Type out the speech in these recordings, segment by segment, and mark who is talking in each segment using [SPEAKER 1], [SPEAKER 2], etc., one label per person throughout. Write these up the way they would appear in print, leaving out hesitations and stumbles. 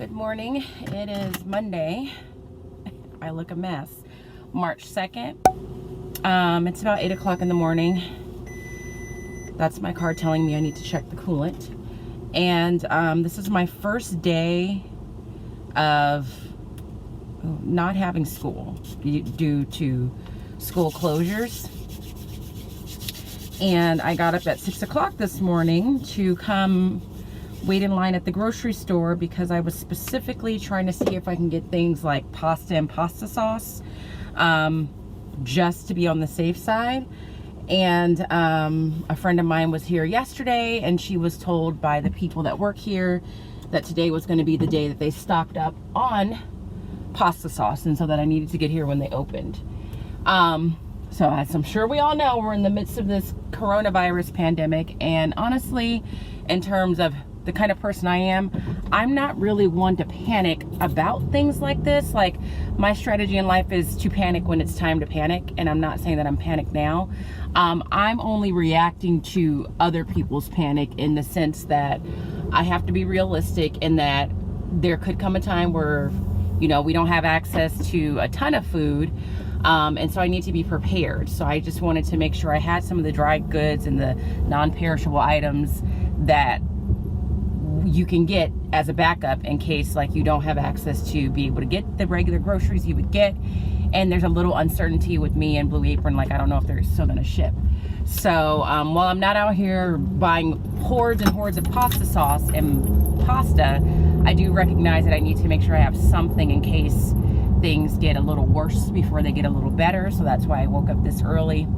[SPEAKER 1] Good morning. It is Monday. I look a mess. March 2nd. It's about 8 o'clock in the morning. That's my car telling me I need to check the coolant. And this is my first day of not having school due to school closures. And I got up at 6 o'clock this morning to come wait in line at the grocery store because I was specifically trying to see if I can get things like pasta and pasta sauce, just to be on the safe side. And a friend of mine was here yesterday, and she was told by the people that work here that today was going to be the day that they stocked up on pasta sauce, and so that I needed to get here when they opened. So as I'm sure we all know, we're in the midst of this coronavirus pandemic, and honestly, in terms of the kind of person I am, I'm not really one to panic about things like this. Like, my strategy in life is to panic when it's time to panic, and I'm not saying that I'm panicked now. I'm only reacting to other people's panic in the sense that I have to be realistic in that there could come a time where, you know, we don't have access to a ton of food. And so I need to be prepared. So I just wanted to make sure I had some of the dry goods and the non-perishable items that you can get as a backup in case like you don't have access to be able to get the regular groceries you would get. And there's a little uncertainty with me and Blue Apron, like I don't know if they're still gonna ship. So while I'm not out here buying hordes and hordes of pasta sauce and pasta, I do recognize that I need to make sure I have something in case things get a little worse before they get a little better. So that's why I woke up this early,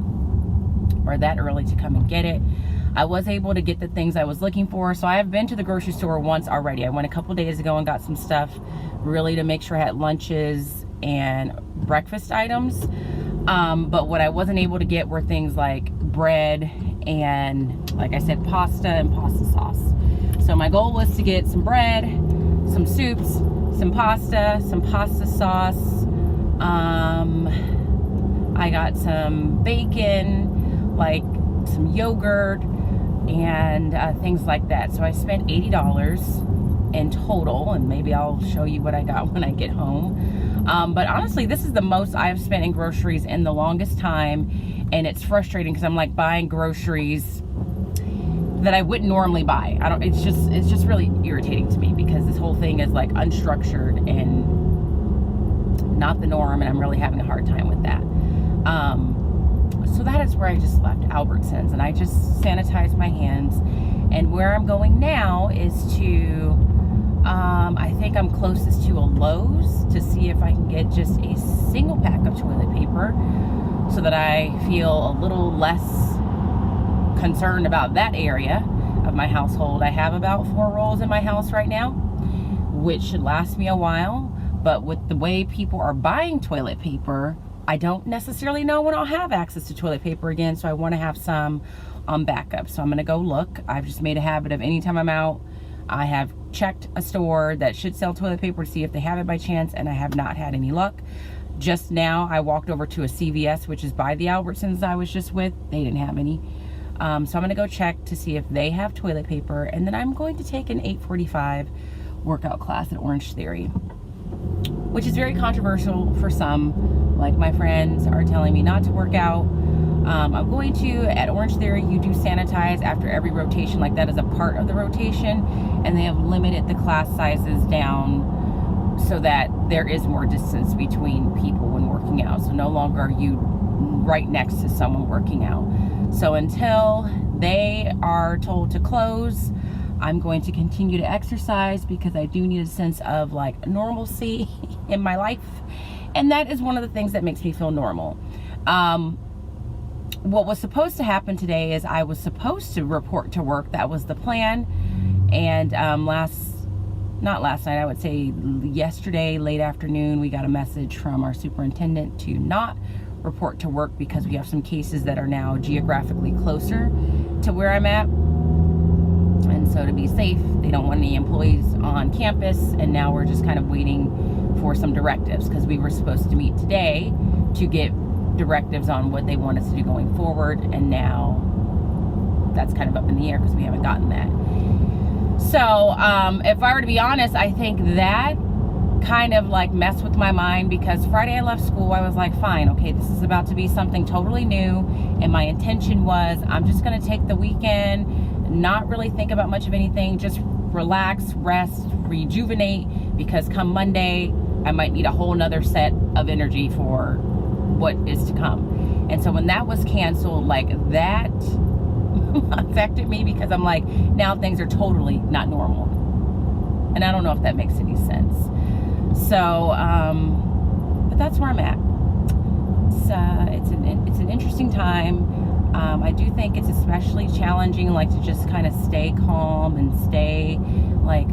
[SPEAKER 1] or that early, to come and get it. I was able to get the things I was looking for. So I have been to the grocery store once already. I went a couple days ago and got some stuff really to make sure I had lunches and breakfast items. But what I wasn't able to get were things like bread and, like I said, pasta and pasta sauce. So my goal was to get some bread, some soups, some pasta sauce. I got some bacon, like some yogurt, and things like that. So I spent $80 in total, and maybe I'll show you what I got when I get home. But honestly, this is the most I've spent in groceries in the longest time, and it's frustrating because I'm like buying groceries that I wouldn't normally buy. It's just really irritating to me because this whole thing is like unstructured and not the norm, and I'm really having a hard time with that. So that is where I just left Albertsons, and I just sanitized my hands. And where I'm going now is to, I think I'm closest to a Lowe's to see if I can get just a single pack of toilet paper so that I feel a little less concerned about that area of my household. I have about 4 rolls in my house right now, which should last me a while. But with the way people are buying toilet paper, I don't necessarily know when I'll have access to toilet paper again, so I want to have some on backup. So I'm going to go look. I've just made a habit of anytime I'm out, I have checked a store that should sell toilet paper to see if they have it by chance, and I have not had any luck. Just now, I walked over to a CVS, which is by the Albertsons I was just with. They didn't have any. So I'm going to go check to see if they have toilet paper, and then I'm going to take an 8:45 workout class at Orange Theory, which is very controversial for some. Like, my friends are telling me not to work out. I'm going to, at Orange Theory, you do sanitize after every rotation. Like, that is a part of the rotation, and they have limited the class sizes down so that there is more distance between people when working out. So no longer are you right next to someone working out. So until they are told to close, I'm going to continue to exercise because I do need a sense of like normalcy in my life. And that is one of the things that makes me feel normal. What was supposed to happen today is I was supposed to report to work. That was the plan. And not last night, I would say yesterday, late afternoon, we got a message from our superintendent to not report to work because we have some cases that are now geographically closer to where I'm at. And so to be safe, they don't want any employees on campus, and now we're just kind of waiting for some directives because we were supposed to meet today to get directives on what they want us to do going forward, and now that's kind of up in the air because we haven't gotten that. So if I were to be honest, I think that kind of like messed with my mind, because Friday I left school, I was like, fine, okay, this is about to be something totally new, and my intention was I'm just gonna take the weekend, not really think about much of anything, just relax, rest, rejuvenate, because come Monday I might need a whole nother set of energy for what is to come. And so when that was canceled, like that affected me, because I'm like, now things are totally not normal, and I don't know if that makes any sense. So but that's where I'm at. It's an interesting time. I do think it's especially challenging, like, to just kind of stay calm and stay like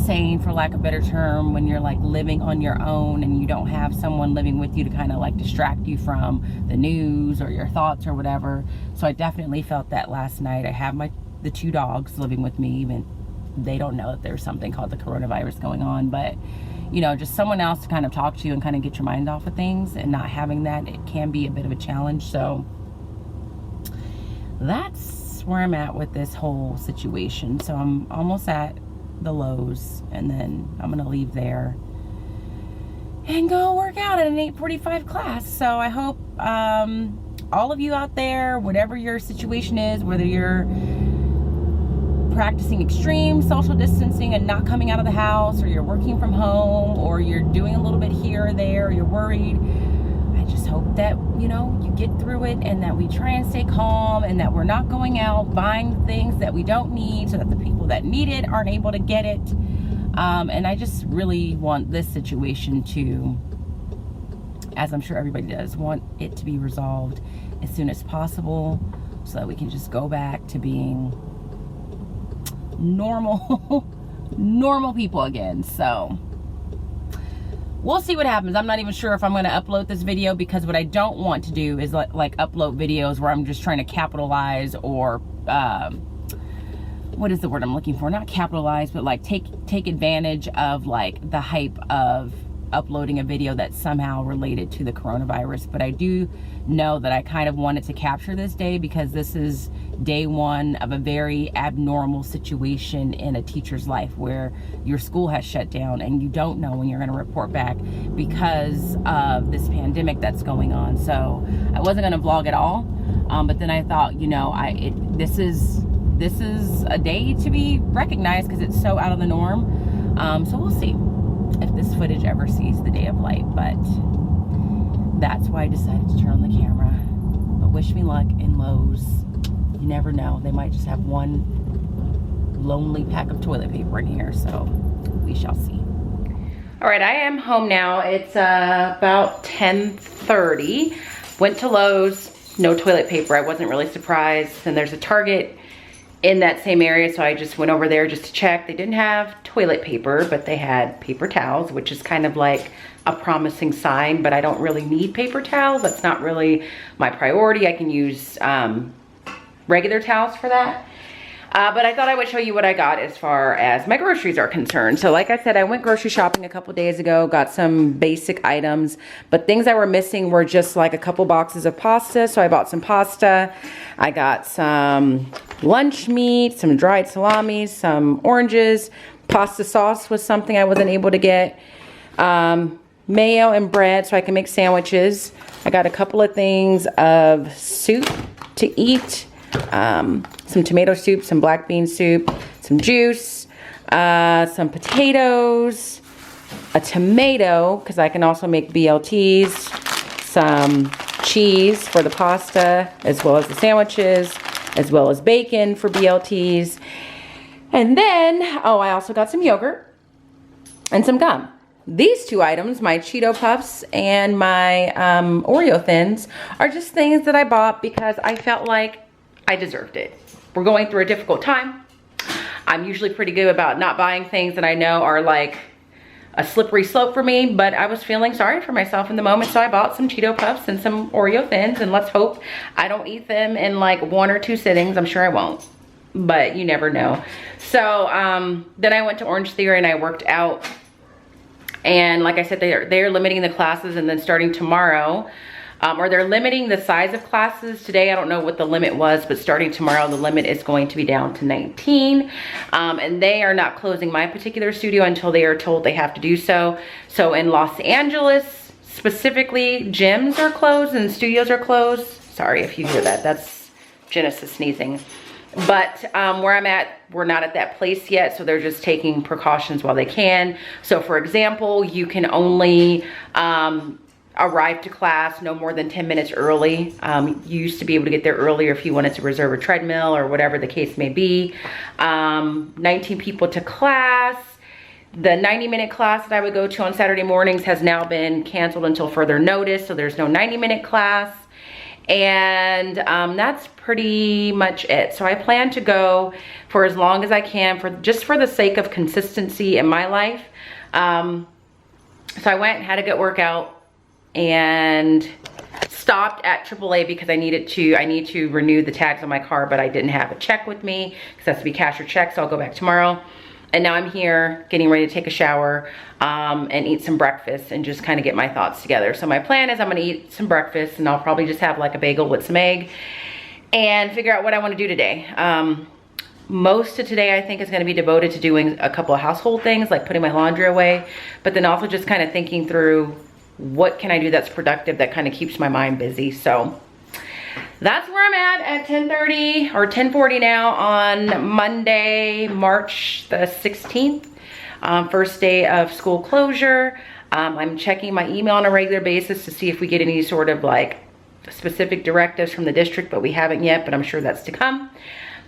[SPEAKER 1] sane, for lack of a better term, when you're like living on your own and you don't have someone living with you to kind of like distract you from the news or your thoughts or whatever. So I definitely felt that last night. I have the 2 dogs living with me, even they don't know that there's something called the coronavirus going on, but you know, just someone else to kind of talk to you and kind of get your mind off of things, and not having that, it can be a bit of a challenge. So that's where I'm at with this whole situation. So I'm almost at the Lowe's, and then I'm gonna leave there and go work out at an 8:45 class. So I hope all of you out there, whatever your situation is, whether you're practicing extreme social distancing and not coming out of the house, or you're working from home, or you're doing a little bit here or there, or you're worried, I just hope that, you know, you get through it, and that we try and stay calm, and that we're not going out buying things that we don't need, so that the people that need it aren't able to get it. And I just really want this situation to, as I'm sure everybody does, want it to be resolved as soon as possible, so that we can just go back to being normal people again. So we'll see what happens. I'm not even sure if I'm going to upload this video, because what I don't want to do is like upload videos where I'm just trying to capitalize, or what is the word I'm looking for? Not capitalize, but like take advantage of like the hype of uploading a video that's somehow related to the coronavirus. But I do know that I kind of wanted to capture this day, because this is day 1 of a very abnormal situation in a teacher's life, where your school has shut down and you don't know when you're going to report back because of this pandemic that's going on. So I wasn't going to vlog at all, but then I thought, you know, this is a day to be recognized, because it's so out of the norm. So we'll see if this footage ever sees the day of light, but that's why I decided to turn on the camera. But wish me luck in Lowe's. You never know, they might just have one lonely pack of toilet paper in here, so we shall see. All right, I am home now. It's about 10:30. Went to Lowe's, no toilet paper. I wasn't really surprised. And there's a Target in that same area, so I just went over there just to check. They didn't have toilet paper, but they had paper towels, which is kind of like a promising sign, but I don't really need paper towels. That's not really my priority. I can use regular towels for that. But I thought I would show you what I got as far as my groceries are concerned. So like I said, I went grocery shopping a couple days ago, got some basic items, but things I were missing were just like a couple boxes of pasta. So I bought some pasta. I got some lunch meat, some dried salami, some oranges. Pasta sauce was something I wasn't able to get. Mayo and bread so I can make sandwiches. I got a couple of things of soup to eat. Some tomato soup, some black bean soup, some juice, some potatoes, a tomato, because I can also make BLTs, some cheese for the pasta, as well as the sandwiches, as well as bacon for BLTs. And then, oh, I also got some yogurt and some gum. These 2 items, my Cheeto Puffs and my Oreo Thins, are just things that I bought because I felt like I deserved it. We're going through a difficult time. I'm usually pretty good about not buying things that I know are like a slippery slope for me, but I was feeling sorry for myself in the moment, so I bought some Cheeto Puffs and some Oreo Thins, and let's hope I don't eat them in like 1 or 2 sittings. I'm sure I won't, but you never know. So then I went to Orange Theory and I worked out, and like I said, they're limiting the classes, and then starting tomorrow, or they're limiting the size of classes. Today, I don't know what the limit was, but starting tomorrow, the limit is going to be down to 19. And they are not closing my particular studio until they are told they have to do so. So in Los Angeles, specifically, gyms are closed and studios are closed. Sorry if you hear that, that's Genesis sneezing. But where I'm at, we're not at that place yet, so they're just taking precautions while they can. So for example, you can only arrive to class no more than 10 minutes early. You used to be able to get there earlier if you wanted to reserve a treadmill or whatever the case may be. 19 people to class. The 90-minute class that I would go to on Saturday mornings has now been canceled until further notice, so there's no 90-minute class. And that's pretty much it. So I plan to go for as long as I can, just for the sake of consistency in my life. So I went, had a good workout, and stopped at AAA because I need to renew the tags on my car, but I didn't have a check with me because it has to be cash or check, so I'll go back tomorrow. And now I'm here getting ready to take a shower and eat some breakfast and just kind of get my thoughts together. So my plan is I'm gonna eat some breakfast, and I'll probably just have like a bagel with some egg and figure out what I wanna do today. Most of today I think is gonna be devoted to doing a couple of household things, like putting my laundry away, but then also just kind of thinking through what can I do that's productive, that kind of keeps my mind busy. So that's where I'm at 10:30 or 10:40 now on Monday, March the 16th, first day of school closure. I'm checking my email on a regular basis to see if we get any sort of like specific directives from the district, but we haven't yet, but I'm sure that's to come.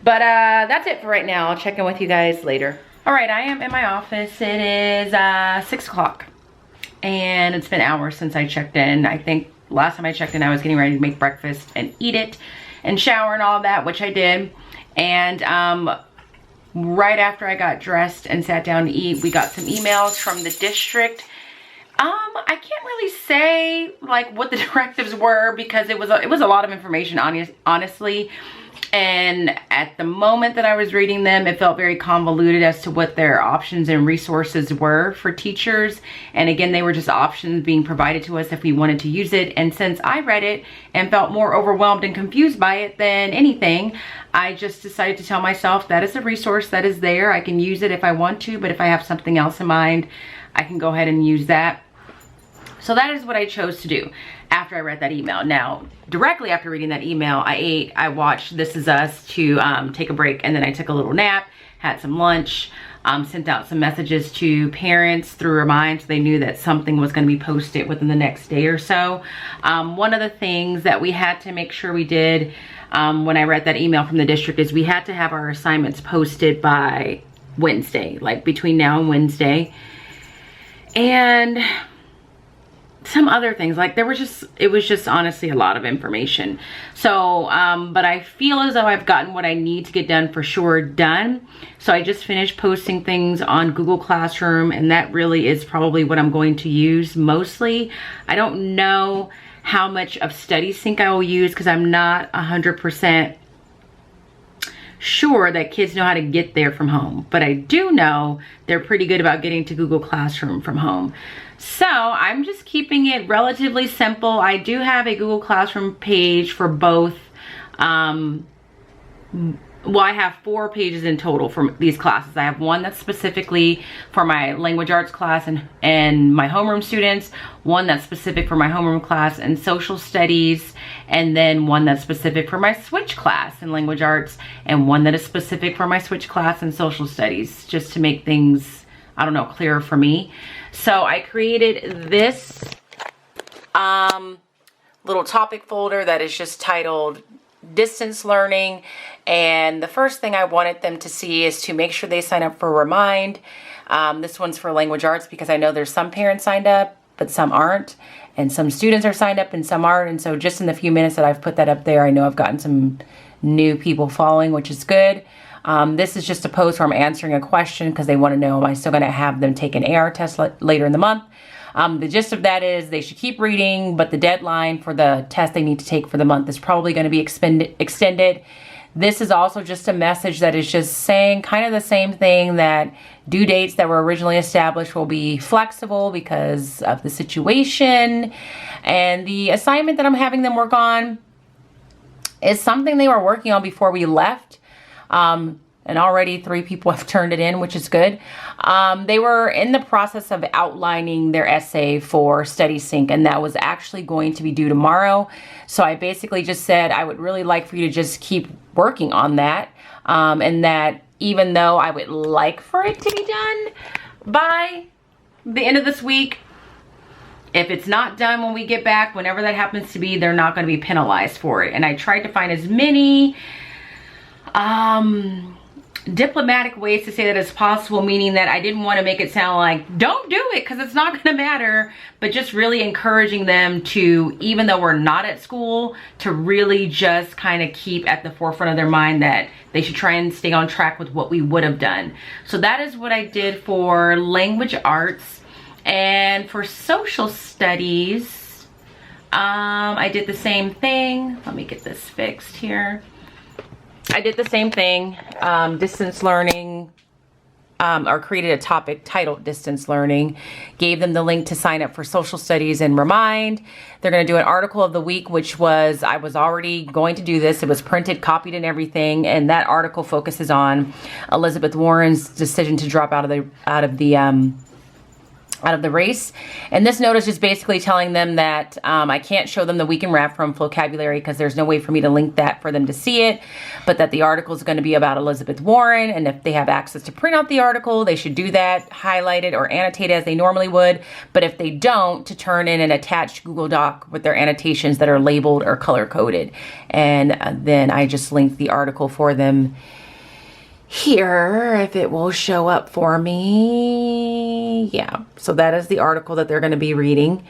[SPEAKER 1] But that's it for right now. I'll check in with you guys later. All right, I am in my office. It is 6 o'clock, and it's been hours since I checked in. I think last time I checked in, I was getting ready to make breakfast and eat it and shower and all that, which I did. And right after I got dressed and sat down to eat, we got some emails from the district. I can't really say like what the directives were because it was a lot of information, honestly. And at the moment that I was reading them, it felt very convoluted as to what their options and resources were for teachers. And again, they were just options being provided to us if we wanted to use it. And since I read it and felt more overwhelmed and confused by it than anything, I just decided to tell myself that is a resource that is there. I can use it if I want to, but if I have something else in mind, I can go ahead and use that. So that is what I chose to do after I read that email. Now, directly after reading that email, I ate, I watched This Is Us to take a break, and then I took a little nap, had some lunch, sent out some messages to parents through Remind so they knew that something was going to be posted within the next day or so. One of the things that we had to make sure we did when I read that email from the district is we had to have our assignments posted by Wednesday, like between now and Wednesday. And some other things, like it was just honestly a lot of information. So but I feel as though I've gotten what I need to get done for sure done. So I just finished posting things on Google Classroom, and that really is probably what I'm going to use mostly. I don't know how much of Study Sync I will use because I'm not 100% sure that kids know how to get there from home, but I do know they're pretty good about getting to Google Classroom from home. So I'm just keeping it relatively simple. I do have a Google Classroom page for both. Well, I have 4 pages in total for these classes. I have one that's specifically for my language arts class and my homeroom students, one that's specific for my homeroom class and social studies, and then one that's specific for my switch class in language arts, and one that is specific for my switch class and social studies, just to make things, I don't know, clearer for me. So I created this little topic folder that is just titled Distance Learning, and the first thing I wanted them to see is to make sure they sign up for Remind. This one's for language arts because I know there's some parents signed up but some aren't, and some students are signed up and some aren't. And so just in the few minutes that I've put that up there, I know I've gotten some new people following, which is good. This is just a post where I'm answering a question because they want to know, am I still going to have them take an AR test later in the month? The gist of that is they should keep reading, but the deadline for the test they need to take for the month is probably going to be extended. This is also just a message that is just saying kind of the same thing, that due dates that were originally established will be flexible because of the situation. And the assignment that I'm having them work on is something they were working on before we left. And already 3 people have turned it in, which is good. They were in the process of outlining their essay for Study Sync, and that was actually going to be due tomorrow. So I basically just said, I would really like for you to just keep working on that. And that even though I would like for it to be done by the end of this week, if it's not done when we get back, whenever that happens to be, they're not going to be penalized for it. And I tried to find as many diplomatic ways to say that as possible, meaning that I didn't want to make it sound like don't do it because it's not going to matter, but just really encouraging them to, even though we're not at school, to really just kind of keep at the forefront of their mind that they should try and stay on track with what we would have done. So that is what I did for language arts. And for social studies, I did the same thing. Let me get this fixed here. I did the same thing, distance learning, or created a topic titled distance learning, gave them the link to sign up for social studies and remind. They're going to do an article of the week, which was, I was already going to do this. It was printed, copied and everything. And that article focuses on Elizabeth Warren's decision to drop out of the race. And this note is just basically telling them that I can't show them the week in rap from vocabulary because there's no way for me to link that for them to see it, but that the article is going to be about Elizabeth Warren, and if they have access to print out the article, they should do that, highlight it or annotate it as they normally would, but if they don't, to turn in an attached Google Doc with their annotations that are labeled or color coded. And then I just linked the article for them here, if it will show up for me. Yeah, so that is the article that they're going to be reading,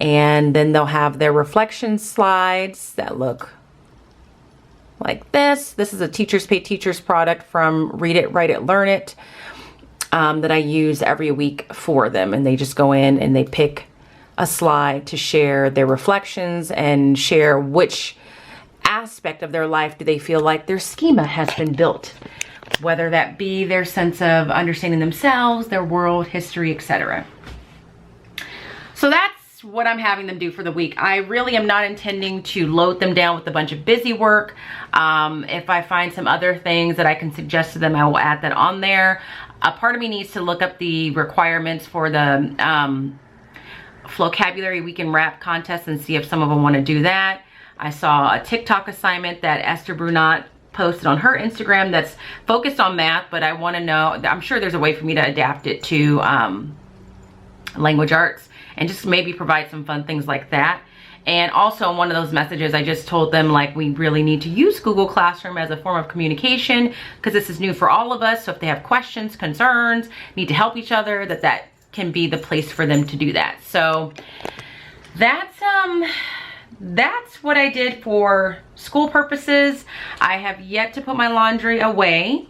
[SPEAKER 1] and then they'll have their reflection slides that look like this. This is a Teachers Pay Teachers product from Read It, Write It, Learn It, that I use every week for them, and they just go in and they pick a slide to share their reflections and share which aspect of their life do they feel like their schema has been built, whether that be their sense of understanding themselves, their world, history, etc. So that's what I'm having them do for the week. I really am not intending to load them down with a bunch of busy work. If I find some other things that I can suggest to them, I will add that on there. A part of me needs to look up the requirements for the vocabulary week in rap contest and see if some of them want to do that. I saw a TikTok assignment that Esther Brunot posted on her Instagram that's focused on math, but I want to know, I'm sure there's a way for me to adapt it to language arts and just maybe provide some fun things like that. And also in one of those messages, I just told them, like, we really need to use Google Classroom as a form of communication because this is new for all of us. So if they have questions, concerns, need to help each other, that can be the place for them to do that. So that's what I did for school purposes. I have yet to put my laundry away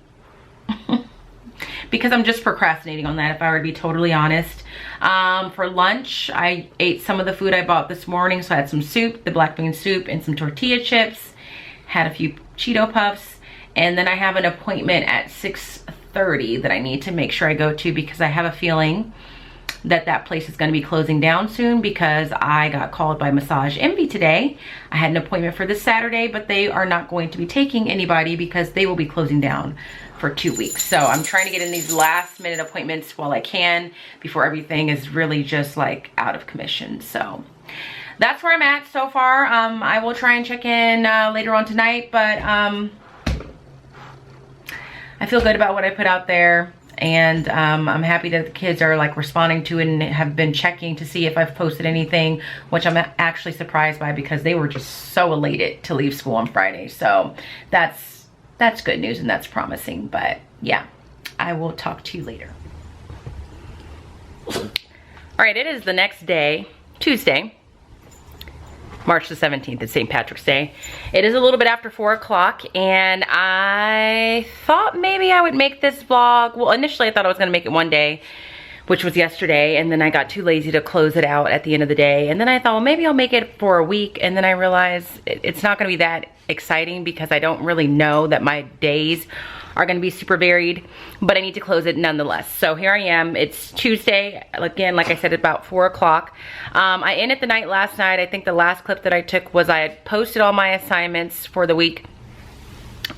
[SPEAKER 1] because I'm just procrastinating on that, if I were to be totally honest. For lunch, I ate some of the food I bought this morning. So I had some soup, the black bean soup, and some tortilla chips. Had a few Cheeto Puffs. And then I have an appointment at 6:30 that I need to make sure I go to because I have a feeling that place is going to be closing down soon because I got called by Massage Envy today. I had an appointment for this Saturday, but they are not going to be taking anybody because they will be closing down for 2 weeks. So I'm trying to get in these last minute appointments while I can before everything is really just like out of commission. So that's where I'm at so far. I will try and check in later on tonight, but I feel good about what I put out there. And I'm happy that the kids are like responding to it and have been checking to see if I've posted anything, which I'm actually surprised by because they were just so elated to leave school on Friday. So that's good news and that's promising. But yeah, I will talk to you later. All right, it is the next day, Tuesday, March the 17th. It's St. Patrick's Day. It is a little bit after 4 o'clock and I thought maybe I would make this vlog. Well, initially I thought I was gonna make it one day, which was yesterday, and then I got too lazy to close it out at the end of the day. And then I thought, well, maybe I'll make it for a week, and then I realized it's not gonna be that exciting because I don't really know that my days are gonna be super varied, but I need to close it nonetheless. So here I am, it's Tuesday, again, like I said, about 4 o'clock. I ended the night last night. I think the last clip that I took was I had posted all my assignments for the week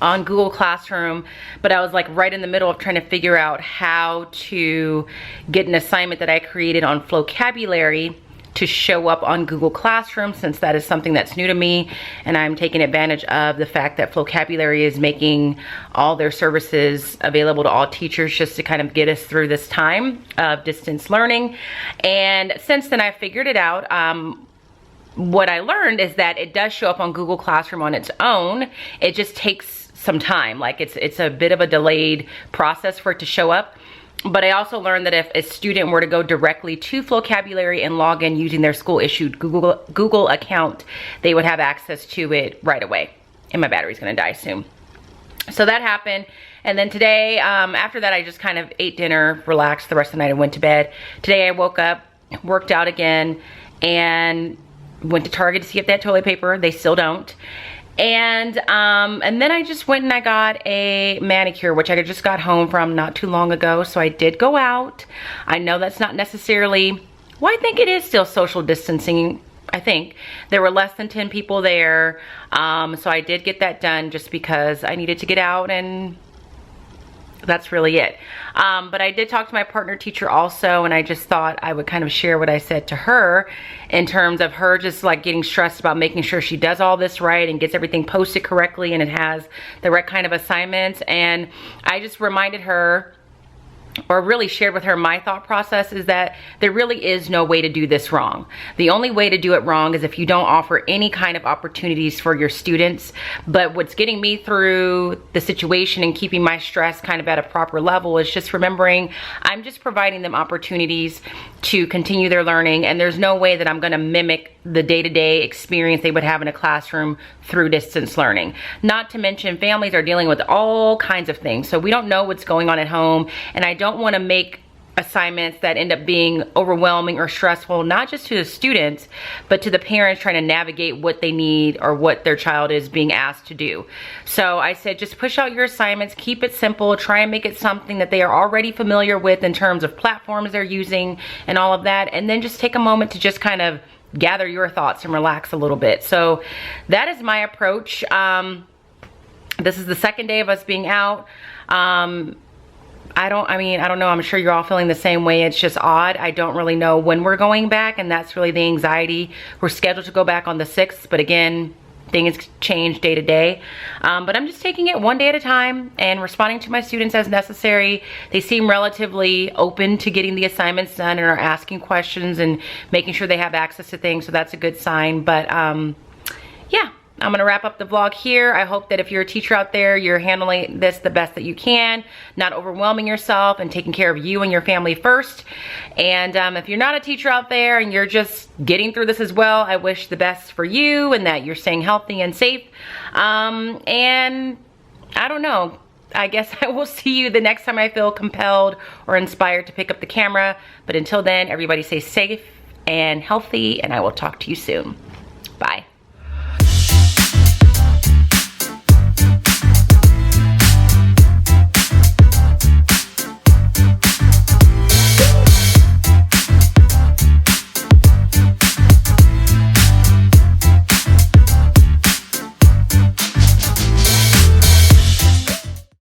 [SPEAKER 1] on Google Classroom, but I was like right in the middle of trying to figure out how to get an assignment that I created on vocabulary to show up on Google Classroom, since that is something that's new to me, and I'm taking advantage of the fact that Vocabulary is making all their services available to all teachers just to kind of get us through this time of distance learning. And since then I figured it out. What I learned is that it does show up on Google Classroom on its own. It just takes some time. Like it's a bit of a delayed process for it to show up. But I also learned that if a student were to go directly to Vocabulary and log in using their school issued Google account, they would have access to it right away. And my battery's gonna die soon. So that happened. And then today, after that, I just kind of ate dinner, relaxed the rest of the night, and went to bed. Today I woke up, worked out again, and went to Target to see if they had toilet paper. They still don't. And then I just went and I got a manicure, which I just got home from not too long ago. So I did go out. I know that's not necessarily, well, I think it is still social distancing. I think there were less than 10 people there. So I did get that done just because I needed to get out, and that's really it. But I did talk to my partner teacher also, and I just thought I would kind of share what I said to her in terms of her just like getting stressed about making sure she does all this right and gets everything posted correctly and it has the right kind of assignments. And I just reminded her, or really shared with her, my thought process is that there really is no way to do this wrong. The only way to do it wrong is if you don't offer any kind of opportunities for your students. But what's getting me through the situation and keeping my stress kind of at a proper level is just remembering I'm just providing them opportunities to continue their learning, and there's no way that I'm gonna mimic the day-to-day experience they would have in a classroom through distance learning. Not to mention families are dealing with all kinds of things, so we don't know what's going on at home, and I don't want to make assignments that end up being overwhelming or stressful, not just to the students, but to the parents trying to navigate what they need or what their child is being asked to do. So I said, just push out your assignments, keep it simple, try and make it something that they are already familiar with in terms of platforms they're using and all of that, and then just take a moment to just kind of gather your thoughts and relax a little bit. So that is my approach. This is the second day of us being out. I don't know, I'm sure you're all feeling the same way. It's just odd. I don't really know when we're going back, and that's really the anxiety. We're scheduled to go back on the 6th, but again, things change day to day. But I'm just taking it one day at a time and responding to my students as necessary. They seem relatively open to getting the assignments done and are asking questions and making sure they have access to things, so that's a good sign. But yeah. I'm gonna wrap up the vlog here. I hope that if you're a teacher out there, you're handling this the best that you can, not overwhelming yourself and taking care of you and your family first. And if you're not a teacher out there and you're just getting through this as well, I wish the best for you and that you're staying healthy and safe. And I don't know, I guess I will see you the next time I feel compelled or inspired to pick up the camera. But until then, everybody stay safe and healthy, and I will talk to you soon.